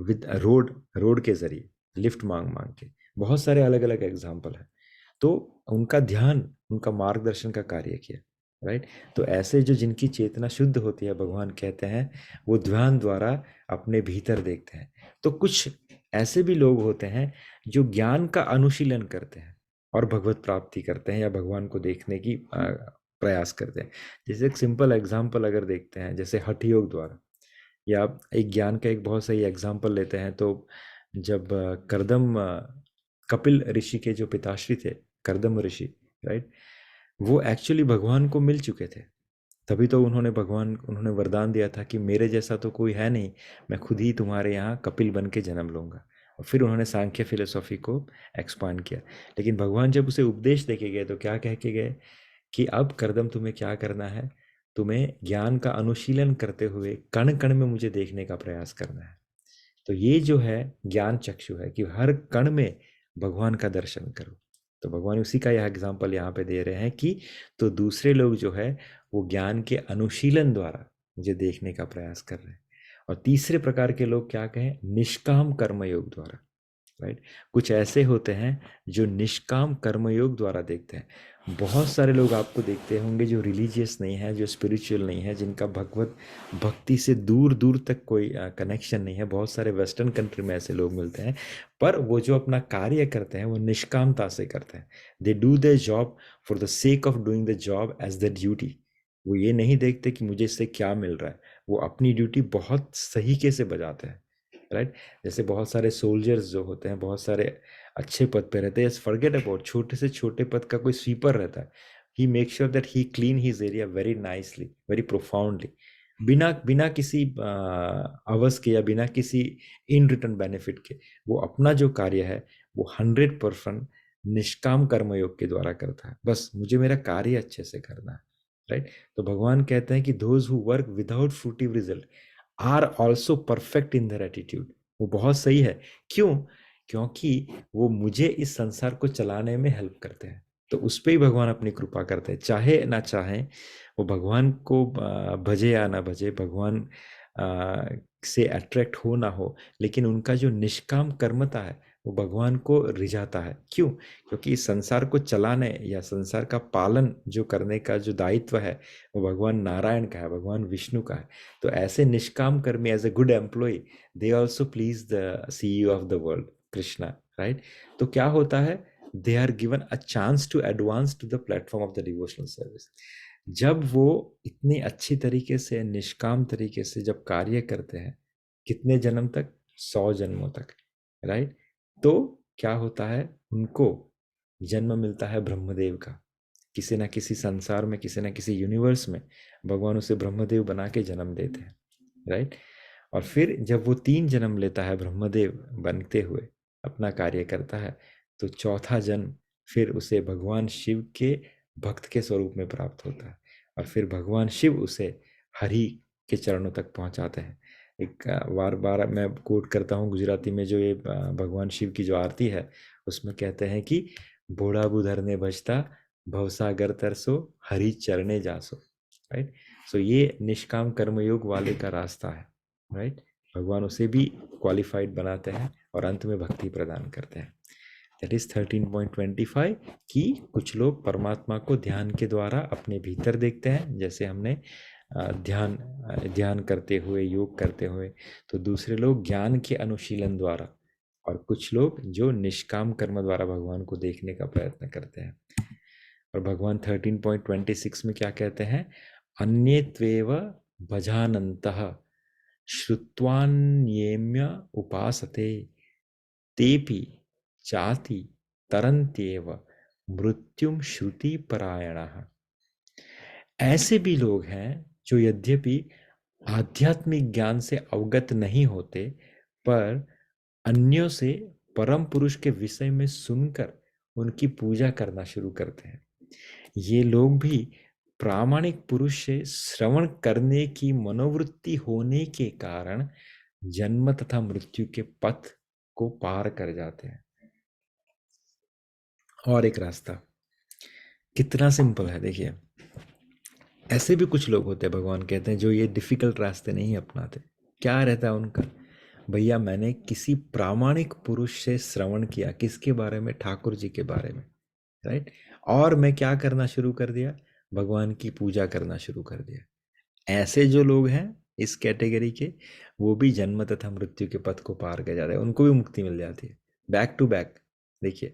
S1: विद रोड रोड के जरिए, लिफ्ट मांग मांग के। बहुत सारे अलग अलग एग्जाम्पल हैं। तो उनका ध्यान, उनका मार्गदर्शन का कार्य किया, राइट। तो ऐसे जो जिनकी चेतना शुद्ध होती है, भगवान कहते हैं, वो ध्यान द्वारा अपने भीतर देखते हैं। तो कुछ ऐसे भी लोग होते हैं जो ज्ञान का अनुशीलन करते हैं और भगवत प्राप्ति करते हैं, या भगवान को देखने की प्रयास करते हैं। जैसे एक सिंपल एग्जाम्पल अगर देखते हैं, जैसे हठ योग द्वारा, या एक ज्ञान का एक बहुत सही एग्जाम्पल लेते हैं, तो जब कपिल ऋषि के जो पिताश्री थे, कर्दम ऋषि, राइट, वो एक्चुअली भगवान को मिल चुके थे। तभी तो उन्होंने वरदान दिया था कि मेरे जैसा तो कोई है नहीं, मैं खुद ही तुम्हारे यहाँ कपिल बन के जन्म लूंगा। और फिर उन्होंने सांख्य फिलोसॉफी को एक्सपांड किया। लेकिन भगवान जब उसे उपदेश देके गए, तो क्या कह के गए कि अब करदम तुम्हें क्या करना है, तुम्हें ज्ञान का अनुशीलन करते हुए कण कण में मुझे देखने का प्रयास करना है। तो ये जो है ज्ञान चक्षु है, कि हर कण में भगवान का दर्शन करो। तो भगवान उसी का यह एग्जाम्पल यहाँ पे दे रहे हैं कि तो दूसरे लोग जो है वो ज्ञान के अनुशीलन द्वारा मुझे देखने का प्रयास कर रहे हैं। और तीसरे प्रकार के लोग क्या कहें, निष्काम कर्मयोग द्वारा, राइट। कुछ ऐसे होते हैं जो निष्काम कर्मयोग द्वारा देखते हैं। बहुत सारे लोग आपको देखते होंगे जो रिलीजियस नहीं है, जो स्पिरिचुअल नहीं है, जिनका भगवत भक्ति से दूर दूर तक कोई कनेक्शन नहीं है। बहुत सारे वेस्टर्न कंट्री में ऐसे लोग मिलते हैं, पर वो जो अपना कार्य करते हैं वो निष्कामता से करते हैं। They do the job for the sake of doing the job as the duty. वो ये नहीं देखते कि मुझे इससे क्या मिल रहा है, वो अपनी ड्यूटी बहुत सहीके से बजाते हैं, राइट। जैसे बहुत सारे सोल्जर्स जो होते हैं, बहुत सारे अच्छे पद पे रहते हैं, फॉरगेट अबाउट छोटे से छोटे पद का कोई स्वीपर रहता है, he make sure that he clean his area very nicely, very profoundly, बिना बिना किसी अवस के या बिना किसी इन रिटर्न बेनिफिट के। वो अपना जो कार्य है वो 100% निष्काम कर्मयोग के द्वारा करता है, बस मुझे मेरा कार्य अच्छे से करना है, राइट। तो भगवान कहते हैं कि those who work without fruitive result are also perfect in their attitude. वो बहुत सही है। क्यों? क्योंकि वो मुझे इस संसार को चलाने में हेल्प करते हैं। तो उस पर ही भगवान अपनी कृपा करते हैं, चाहे ना चाहे वो भगवान को भजे या ना भजे, भगवान से अट्रैक्ट हो ना हो, लेकिन उनका जो निष्काम कर्मता है वो भगवान को रिझाता है। क्यों? क्योंकि इस संसार को चलाने या संसार का पालन जो करने का जो दायित्व है वो भगवान नारायण का है, भगवान विष्णु का है। तो ऐसे निष्काम कर्मी, as a good employ, they also please the CEO of the world, Krishna, right. तो क्या होता है, they are given a chance to advance to the platform of the devotional service. जब वो इतनी अच्छी तरीके से, निष्काम तरीके से जब कार्य करते हैं, कितने जन्म तक, 100 जन्मों तक, राइट। तो क्या होता है, उनको जन्म मिलता है ब्रह्मदेव का। किसी ना किसी संसार में, किसी ना किसी यूनिवर्स में भगवान उसे ब्रह्मदेव बना के जन्म देते हैं, राइट। और फिर जब वो 3 जन्म लेता है ब्रह्मदेव बनते हुए, अपना कार्य करता है, तो चौथा जन्म फिर उसे भगवान शिव के भक्त के स्वरूप में प्राप्त होता है। और फिर भगवान शिव उसे हरि के चरणों तक पहुंचाते हैं। एक बार बार मैं कोट करता हूँ गुजराती में, जो ये भगवान शिव की जो आरती है, उसमें कहते हैं कि बोड़ा बुधर ने भजता भवसागर तरसो हरि चरणे जासो, राइट। सो ये निष्काम कर्मयोग वाले का रास्ता है, राइट। भगवान उसे भी क्वालिफाइड बनाते हैं और अंत में भक्ति प्रदान करते हैं। दैट इज 13.25 कि कुछ लोग परमात्मा को ध्यान के द्वारा अपने भीतर देखते हैं, जैसे हमने ध्यान करते हुए, योग करते हुए, तो दूसरे लोग ज्ञान के अनुशीलन द्वारा, और कुछ लोग जो निष्काम कर्म द्वारा भगवान को देखने का प्रयत्न करते हैं। और भगवान 13.26 में क्या कहते हैं? अन्येत्वेव भजानन्तः श्रुत्वान्येम्य उपासते तेपि चाति तरन्त्येव मृत्युम श्रुति परायणः। ऐसे भी लोग हैं जो यद्यपि आध्यात्मिक ज्ञान से अवगत नहीं होते, पर अन्यों से परम पुरुष के विषय में सुनकर उनकी पूजा करना शुरू करते हैं। ये लोग भी प्रामाणिक पुरुष से श्रवण करने की मनोवृत्ति होने के कारण जन्म तथा मृत्यु के पथ को पार कर जाते हैं। और एक रास्ता कितना सिंपल है, देखिए। ऐसे भी कुछ लोग होते हैं, भगवान कहते हैं, जो ये डिफिकल्ट रास्ते नहीं अपनाते। क्या रहता है उनका? भैया, मैंने किसी प्रामाणिक पुरुष से श्रवण किया, किसके बारे में? ठाकुर जी के बारे में, राइट। और मैं क्या करना शुरू कर दिया? भगवान की पूजा करना शुरू कर दिया। ऐसे जो लोग हैं इस कैटेगरी के, वो भी जन्म तथा मृत्यु के पथ को पार कर जाते हैं, उनको भी मुक्ति मिल जाती है, बैक टू बैक। देखिए,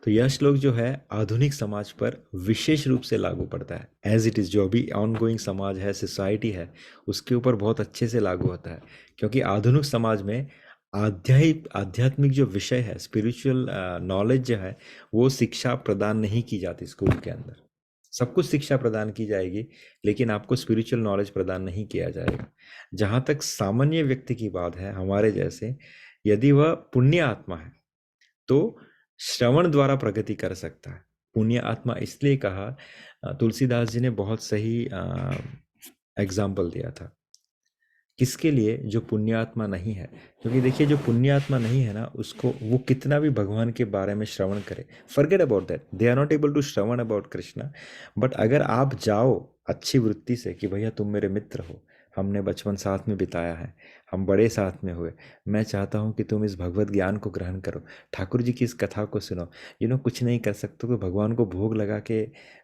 S1: तो यह श्लोक जो है आधुनिक समाज पर विशेष रूप से लागू पड़ता है। एज इट इज़, जो अभी ऑनगोइंग समाज है, सोसाइटी है, उसके ऊपर बहुत अच्छे से लागू होता है। क्योंकि आधुनिक समाज में आध्यात्मिक जो विषय है, स्पिरिचुअल नॉलेज जो है, वो शिक्षा प्रदान नहीं की जाती स्कूल के अंदर। सब कुछ शिक्षा प्रदान की जाएगी, लेकिन आपको स्पिरिचुअल नॉलेज प्रदान नहीं किया जाएगा। जहाँ तक सामान्य व्यक्ति की बात है, हमारे जैसे, यदि वह पुण्य आत्मा है तो श्रवण द्वारा प्रगति कर सकता है। पुण्य आत्मा इसलिए कहा, तुलसीदास जी ने बहुत सही एग्जाम्पल दिया था। किसके लिए? जो पुण्यात्मा नहीं है। क्योंकि देखिए, जो पुण्यात्मा नहीं है ना, उसको वो कितना भी भगवान के बारे में श्रवण करे, forget about that, they are not able to shravan about Krishna. But अगर आप जाओ अच्छी वृत्ति से कि भैया तुम मेरे मित्र हो, हमने बचपन साथ में बिताया है, हम बड़े साथ में हुए, मैं चाहता हूँ कि तुम इस भगवत ज्ञान को ग्रहण करो, ठाकुर जी की इस कथा को सुनो, कुछ नहीं कर सकते तो भगवान को भोग लगा के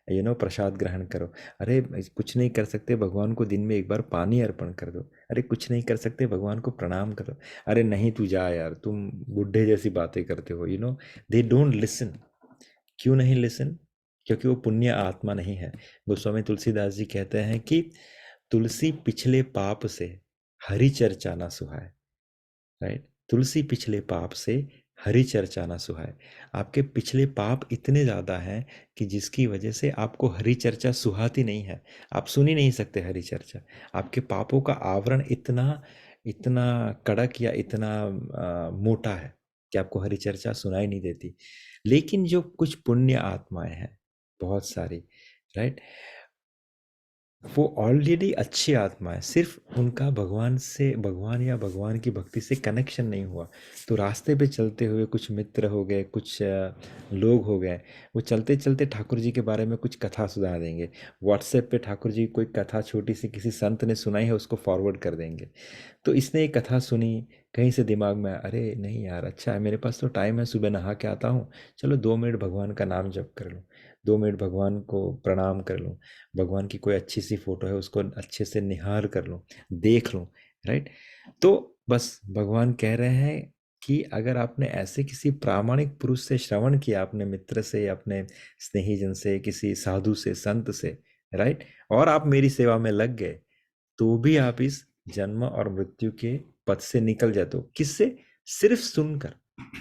S1: प्रसाद ग्रहण करो। अरे कुछ नहीं कर सकते, भगवान को दिन में एक बार पानी अर्पण कर दो। अरे कुछ नहीं कर सकते, भगवान को प्रणाम करो। अरे नहीं, तू जा यार, तुम बुढ़े जैसी बातें करते हो। They don't listen. क्यों नहीं लिसन? क्योंकि वो पुण्य आत्मा नहीं है। गोस्वामी तुलसीदास जी कहते हैं कि तुलसी पिछले पाप से हरि चर्चा ना सुहाए, राइट। तुलसी पिछले पाप से हरि चर्चा ना सुहाए। आपके पिछले पाप इतने ज़्यादा हैं कि जिसकी वजह से आपको हरि चर्चा सुहाती नहीं है, आप सुन ही नहीं सकते हरि चर्चा। आपके पापों का आवरण इतना इतना कड़क या इतना मोटा है कि आपको हरि चर्चा सुनाई नहीं देती। लेकिन जो कुछ पुण्य आत्माएं हैं, बहुत सारी, राइट, वो ऑलरेडी अच्छी आत्मा है, सिर्फ उनका भगवान से, भगवान या भगवान की भक्ति से कनेक्शन नहीं हुआ। तो रास्ते पे चलते हुए कुछ मित्र हो गए, कुछ लोग हो गए, वो चलते चलते ठाकुर जी के बारे में कुछ कथा सुना देंगे। व्हाट्सएप पे ठाकुर जी की कोई कथा छोटी सी किसी संत ने सुनाई है, उसको फॉरवर्ड कर देंगे। तो इसने एक कथा सुनी, कहीं से दिमाग में, अरे नहीं यार, अच्छा है, मेरे पास तो टाइम है, सुबह नहा के आता हूँ, चलो 2 मिनट भगवान का नाम जप कर लूँ, 2 मिनट भगवान को प्रणाम कर लूँ, भगवान की कोई अच्छी सी फोटो है उसको अच्छे से निहार कर लूँ, देख लूँ, राइट। तो बस भगवान कह रहे हैं कि अगर आपने ऐसे किसी प्रामाणिक पुरुष से श्रवण किया, अपने मित्र से, अपने स्नेहीजन से, किसी साधु से, संत से, राइट, और आप मेरी सेवा में लग गए, तो भी आप इस जन्म और मृत्यु के पथ से निकल जाते हो। किससे? सिर्फ सुनकर,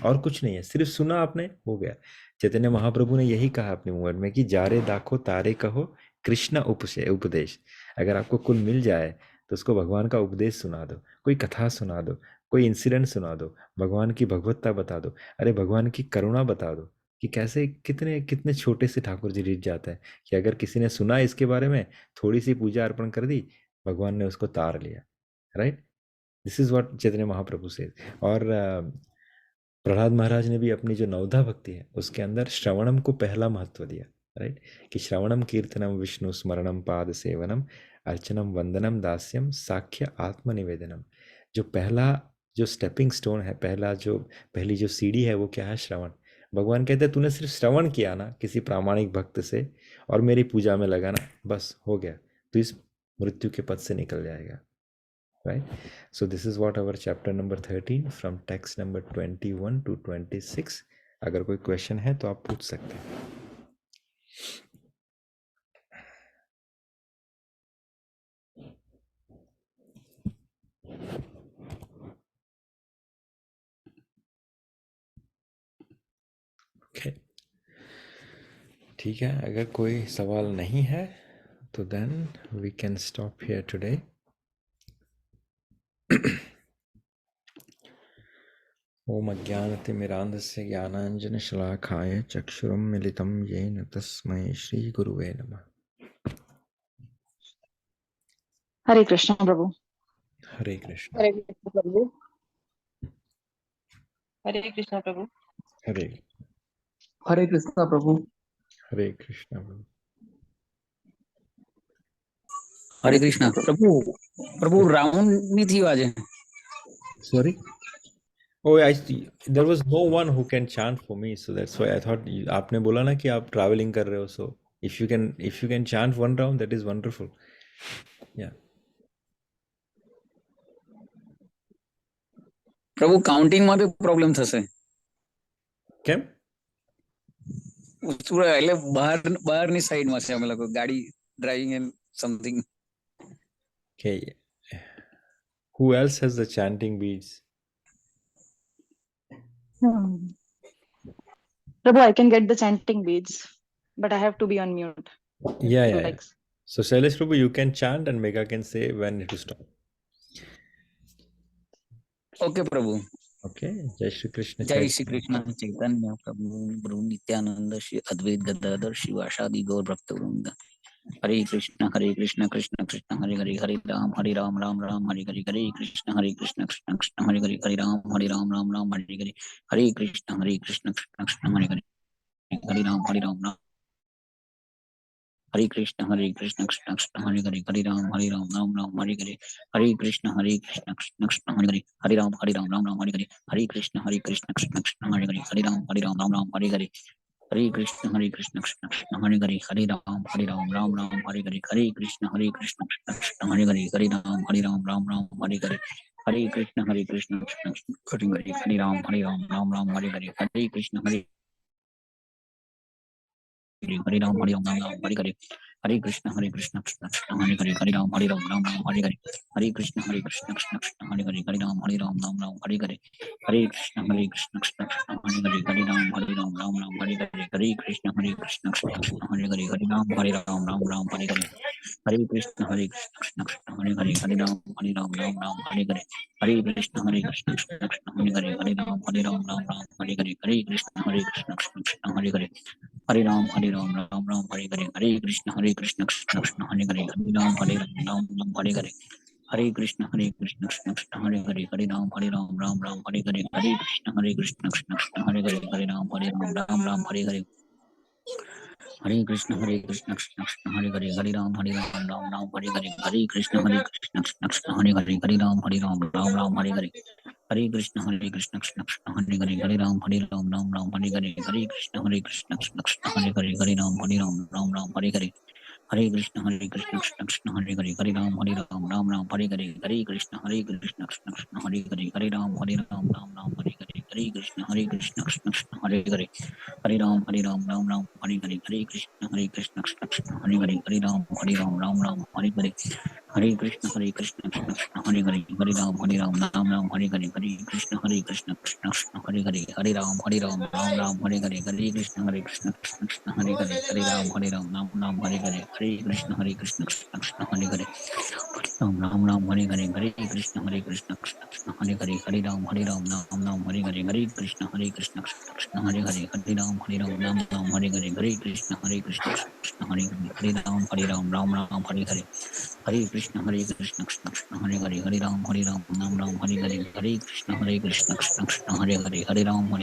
S1: और कुछ नहीं है, सिर्फ सुना आपने, हो गया। चैतन्य महाप्रभु ने यही कहा अपने मूवमेंट में कि जारे दाखो तारे कहो कृष्ण उपदेश। अगर आपको कुल मिल जाए तो उसको भगवान का उपदेश सुना दो, कोई कथा सुना दो, कोई इंसिडेंट सुना दो, भगवान की भगवत्ता बता दो, अरे भगवान की करुणा बता दो कि कैसे कितने कितने छोटे से ठाकुर जी रिझ जाते हैं, कि अगर किसी ने सुना इसके बारे में, थोड़ी सी पूजा अर्पण कर दी, भगवान ने उसको तार लिया, right. This is what Chaitanya Mahaprabhu से। और प्रहलाद महाराज ने भी अपनी जो नवधा भक्ति है उसके अंदर श्रवणम को पहला महत्व दिया, राइट, कि श्रवणम कीर्तनम विष्णु स्मरणम पाद सेवनम अर्चनम वंदनम दास्यम साख्य आत्मनिवेदनम। जो पहला, जो स्टेपिंग स्टोन है, पहली जो सीढ़ी है, वो क्या है? श्रवण। भगवान कहते हैं तूने सिर्फ श्रवण किया ना किसी प्रामाणिक भक्त से, और मेरी पूजा में लगा ना, बस हो गया, तो इस मृत्यु के पद से निकल जाएगा, right. So this is what our chapter number 13 from text number 21 to 26। अगर कोई क्वेश्चन है तो आप पूछ सकते हैं। ओके, ठीक है, अगर कोई सवाल नहीं है तो then we can stop here today. ओम अज्ञानतिमिरान्धस्य ज्ञानाञ्जनशलाकाय चक्षुरुन्मिलितं येन तस्मै श्रीगुरुवे नमः।
S2: हरे कृष्ण प्रभु।
S1: हरे कृष्ण।
S2: हरे कृष्ण प्रभु। हरे कृष्ण प्रभु।
S1: हरे
S3: हरे कृष्णा प्रभु।
S1: हरे कृष्ण प्रभु।
S3: हरे कृष्णा प्रभु। प्रभु राउंड नहीं थी आज।
S1: Sorry? Oh, there was no one who can chant for me, so that's why I thought आपने बोला ना कि आप traveling कर रहे हो, so if you can chant one round, that is wonderful. Yeah.
S3: Prabhu counting માં પ્રોબ્લેમ થશે
S1: કેમ?
S3: એટલે બહારની સાઈડમાં છે અમે લોકો ગાડી driving and something.
S1: Okay. Who else has the chanting beads?
S2: Prabhu, I can get the chanting beads, but I have to be on mute.
S1: Yeah. So Shailesh Prabhu, you can chant and Megha can say when to stop.
S3: Okay, Prabhu.
S1: Okay. Jai Shri Krishna.
S3: जय श्री कृष्ण चैतन्य प्रभु प्रभु नित्यानंद श्री अद्वैत गदाधर शिवासादि गौर भक्त वृंद। हरे कृष्ण कृष्ण कृष्ण हरे हरे हरे राम राम हरे हरे कृष्ण कृष्ण कृष्ण हरे हरे राम राम हरे कृष्ण कृष्ण कृष्ण हरे हरे राम हरे कृष्ण कृष्ण कृष्ण हरे हरे राम राम हरे कृष्ण कृष्ण कृष्ण हरे राम राम हरे कृष्ण कृष्ण कृष्ण हरे राम हरे कृष्ण कृष्ण कृष्ण हरे राम हरे कृष्ण कृष्ण कृष्ण हरे राम हरे कृष्ण कृष्ण कृष्ण हरे राम हरे कृष्ण हरे राम हरे कृष्ण कृष्ण कृष्ण हरे राम हरे कृष्ण कृष्ण कृष्ण हरे राम हरे कृष्ण कृष्ण कृष्ण हरे राम हरे कृष्ण कृष्ण कृष्ण हरे राम हरे कृष्ण कृष्ण कृष्ण हरे राम हरे कृष्ण कृष्ण कृष्ण हरे कृष्ण कृष्ण हरे राम हरे कृष्ण कृष्ण कृष्ण हरे कृष्ण कृष्ण कृष्ण हरे राम हरे कृष्ण कृष्ण कृष्ण राम हरे कृष्ण कृष्ण कृष्ण हरे राम हरे कृष्ण कृष्ण कृष्ण राम हरे कृष्ण कृष्ण कृष्ण हरे राम हरे कृष्ण कृष्ण कृष्ण राम हरे कृष्ण कृष्ण कृष्ण राम हरे कृष्ण कृष्ण कृष्ण हरे कृष्ण कृष्ण कृष्ण हरे राम हरे कृष्ण कृष्ण कृष्ण राम हरे कृष्ण कृष्ण कृष्ण राम हरे कृष्ण कृष्ण कृष्ण राम हरे कृष्ण कृष्ण कृष्ण राम हरे कृष्ण कृष्ण कृष्ण राम हरे कृष्ण कृष्ण कृष्ण हरे राम हरे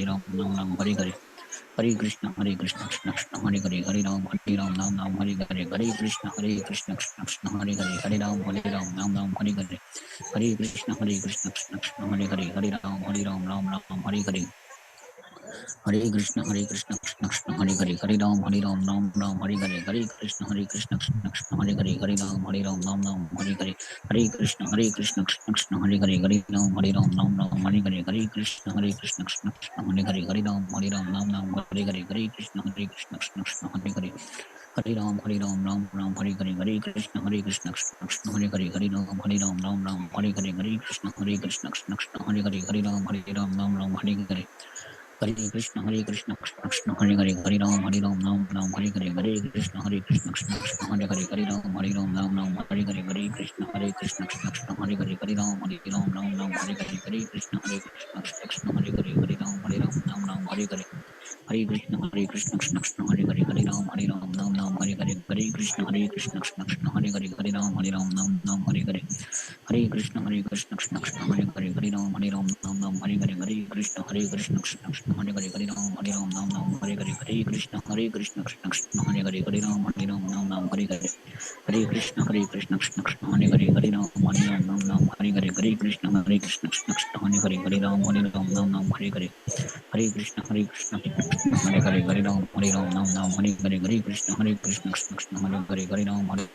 S3: कृष्ण कृष्ण कृष्ण राम हरे कृष्ण कृष्ण राम हरे कृष्ण कृष्ण कृष्ण राम हरे कृष्ण कृष्ण कृष्ण राम हरे कृष्ण कृष्ण कृष्ण राम हरे कृष्ण कृष्ण कृष्ण राम हरे कृष्ण कृष्ण कृष्ण राम हरे Hare Krishna Krishna Krishna Hare Hare Hare Ram Ram Ram Hare Hare Hare Krishna Krishna Krishna Hare Hare Hare Ram Ram Hare Hare Hare Krishna Krishna Krishna Hare Hare Hare Ram Ram Hare Hare Hare Krishna Krishna Krishna Hare Hare Hare Ram Ram Hare Hare Hare Krishna Krishna Krishna Hare Hare Hare Ram Ram Hare Hare Hare Krishna Krishna Krishna Hare Hare Hare Ram Ram Hare Hare Hare Krishna Krishna Krishna Hare Hare Hare Ram Hare Hare Hare Krishna Krishna Krishna Hare Hare Hare Ram Ram Hare Hare Hare Krishna Krishna Krishna Hare Hare Hare Ram Hare Hare Hare Krishna Krishna Krishna Hare Hare Hare Ram Ram Hare Hare Hare Krishna Krishna Krishna Hare Hare Hare Ram Hare Hare Hare Krishna Krishna Krishna Hare Hare Hare Ram Ram Hare Hare Hare Krishna Krishna Krishna Hare Hare Hare Ram Hare Hare Hare Krishna Krishna Krishna Hare Hare Hare Ram Hare Hare Hare Krishna Krishna Krishna Hare Hare Hare Ram Hare Hare Hare Krishna Krishna Krishna Hare Hare Hare Ram Hare Hare Hare Krishna Krishna Krishna Hare Hare Hare Ram Hare Hare Hare Krishna Krishna Krishna Hare Hare Hare Ram Hare Hare Hare Krishna Krishna Hare Hare Hare Ram Hare Hare Hare Krishna Krishna Hare Hare Hare Ram Hare Krishna Krishna Krishna Hare Hare Hare Ram Hare Hare Hare Krishna Krishna Hare Hare Hare Ram Hare Hare Hare Krishna Krishna Krishna Hare Hare Hare Ram Hare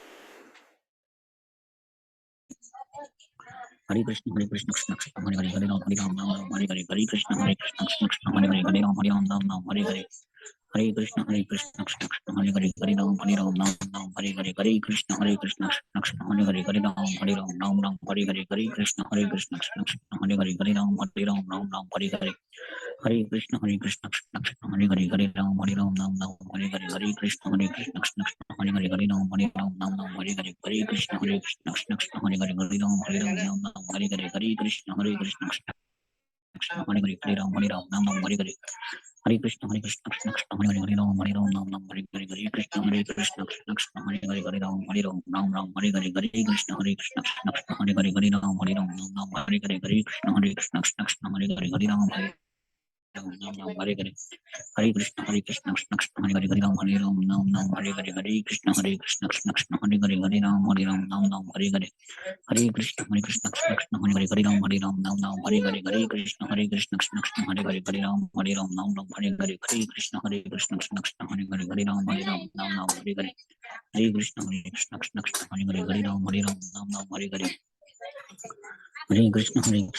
S3: Hare Hare Krishna Krishna Krishna Hare Hare Hare Ram Hare Hare Hare Krishna Krishna Krishna Hare Hare Hare Ram Hare Hare Hare Krishna Krishna Krishna Hare Hare Hare Ram Hare Hare Hare Krishna Krishna Krishna Hare Hare Hare Ram Hare Hare Hare Krishna Krishna Krishna Hare Hare Hare Ram Hare Hare Hare Krishna Krishna Krishna Hare Hare Hare Ram Hare Hare Hare Krishna Krishna Krishna Hare Hare Hare Ram Hare Hare Hare Krishna Krishna Krishna Hare Hare Hare Ram Hare Hare Hare Krishna Krishna Krishna Hare Hare Hare Ram Hare Hare Hare Krishna Krishna Krishna Hare Hare Hare Ram Hare Hare Hare Krishna Krishna Krishna Hare Hare Ram Hare Hare Hare Krishna Krishna Krishna Hare Hare Hare Ram Hare Hare Hare Krishna Krishna Krishna Hare Hare Hare Ram Hare Hare Hare Krishna Krishna Krishna Hare Hare Hare Ram Hare Hare Hare Krishna Krishna Krishna Hare Hare Hare Ram Hare Hare Hare Krishna Krishna Krishna Hare Hare Hare Ram Hare Hare Hare Krishna Krishna Krishna Hare Hare Hare Ram Hare Hare Hare Krishna Krishna Krishna Hare Hare Hare Ram Hare Hare Krishna Krishna Hare Hare Hare Ram Hare Hare Hare Krishna Krishna Hare Hare Hare Ram Hare Hare Krishna Krishna Hare Hare Hare Ram Hare Hare Hare Krishna Krishna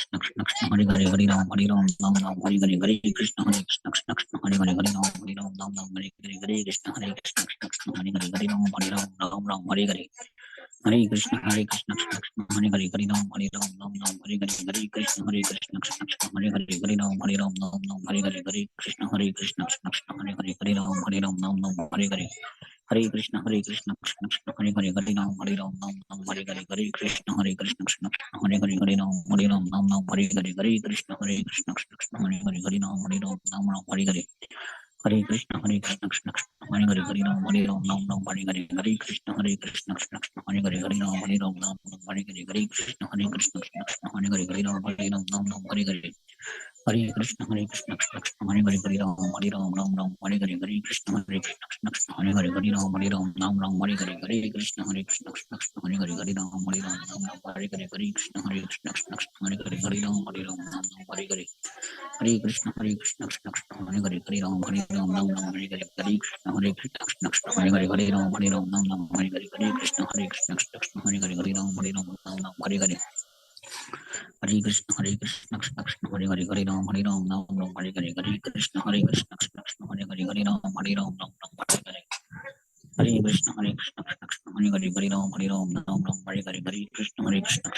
S3: Hare Hare Hare Ram Hare Hare Hare Krishna Krishna Hare Hare Hare Ram Hare Hare Hare Krishna Krishna Hare Hare Hare Ram Hare Hare Hare Krishna Krishna Hare Hare Hare Ram Hare Hare Hare Krishna Krishna Hare Hare Hare Ram Hare Hare Hare Krishna Krishna Hare Hare Hare Ram Hare Hare Hare Krishna Krishna Hare Hare Hare Ram Hare Hare Hare Krishna Krishna Hare Hare Hare Ram Hare Hare Hare Krishna Krishna Hare Hare Hare Ram Hare Hare Hare Krishna Krishna Hare Hare Hare Ram Hare Hare Hare Krishna Krishna Hare Hare Hare Ram Hare Hare Hare Krishna Krishna Hare Hare Hare Ram Hare Hare Hare Krishna Krishna Hare Hare Hare Ram Hare Hare Krishna Krishna Hare Hare Hare Ram Hare Hare Hare Krishna Krishna Hare Hare Hare Ram Hare Hare Krishna Krishna Hare Hare Hare Ram Hare Hare Hare Krishna Krishna Hare Hare Hare Ram Hare Hare Krishna Krishna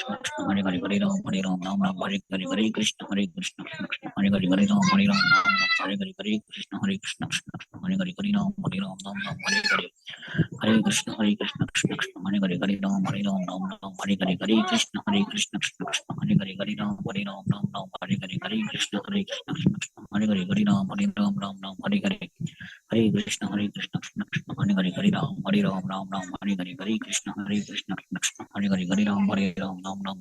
S3: Hare Hare Hare Ram Hare Hare Krishna Krishna Hare Hare Hare Ram Hare Hare Krishna Krishna Hare Hare Hare Ram Hare Hare Hare Krishna Krishna Hare Hare Hare Ram Hare Hare Hare Krishna Hare Hare Hare Ram Hare Hare Hare Krishna Hare Hare Hare Ram Hare Hare Hare Krishna Krishna Hare Hare Hare Ram Hare Hare Hare Krishna Krishna Hare Hare Hare Ram Hare Hare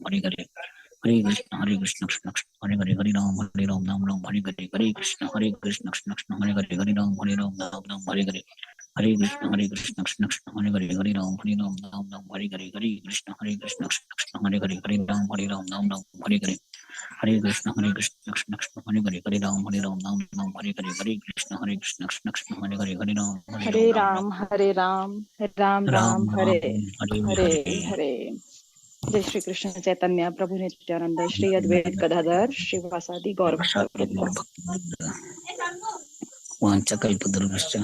S3: Hare Krishna Hare Hare Hare Ram Hare Hare Krishna Hare Krishna Hare Hare Hare Ram Hare Hare Hare Krishna Hare Krishna Hare Hare Hare Ram Hare Hare हरे कृष्ण कृष्ण कृष्ण हरे हरे राम राम राम हरे कृष्ण कृष्ण कृष्ण हरे हरे राम राम हरे कृष्ण कृष्ण हरे राम राम हरे कृष्ण कृष्ण हरे
S2: हरे
S3: राम
S2: राम हरे राम राम राम
S3: राम
S2: हरे
S3: हरे
S2: हरे
S3: हरे
S2: हरे। जय श्री कृष्ण चैतन्य प्रभु नित्यानंद श्री अद्वैत गदाधर श्रीवासादि गौर भक्तवृंद।
S3: वाञ्छकल्पतरुश्च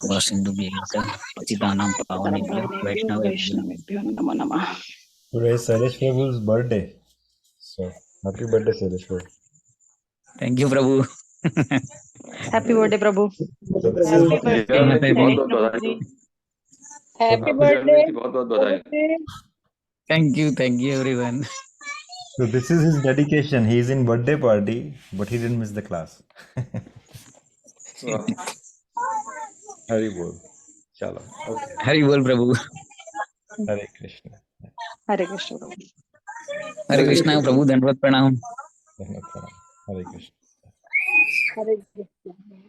S3: वासिन्धुभ्यश्च पतितानां पावनेभ्यो
S2: पावनेभ्यो
S3: वैष्णवेभ्यो
S2: वैष्णवेभ्यो नमो नमः।
S1: Today is Sailesh Prabhu's birthday. So, happy birthday, Sailesh Prabhu.
S3: Thank you Prabhu
S2: happy birthday Prabhu.
S1: So this is
S4: happy birthday
S3: जन्म से
S4: प्रभु
S3: बहुत
S4: जी।
S1: so
S4: हैप्पी
S1: this,
S4: बर्थडे
S5: बहुत बहुत
S4: प्रभु
S5: बधाई।
S4: जी।
S3: Thank you everyone
S1: so this is his dedication. He is in birthday party, but he didn't miss the class.
S5: वाह,
S1: Hari bol. Chalo. Okay.
S3: Hari बोल प्रभु
S1: Hare Krishna.
S2: हरे कृष्ण प्रभु।
S3: हरे
S1: Hare
S3: कृष्णा
S1: Krishna.
S3: प्रभु दंडवत प्रणाम
S1: Hare Krishna.
S4: हरे कृष्ण।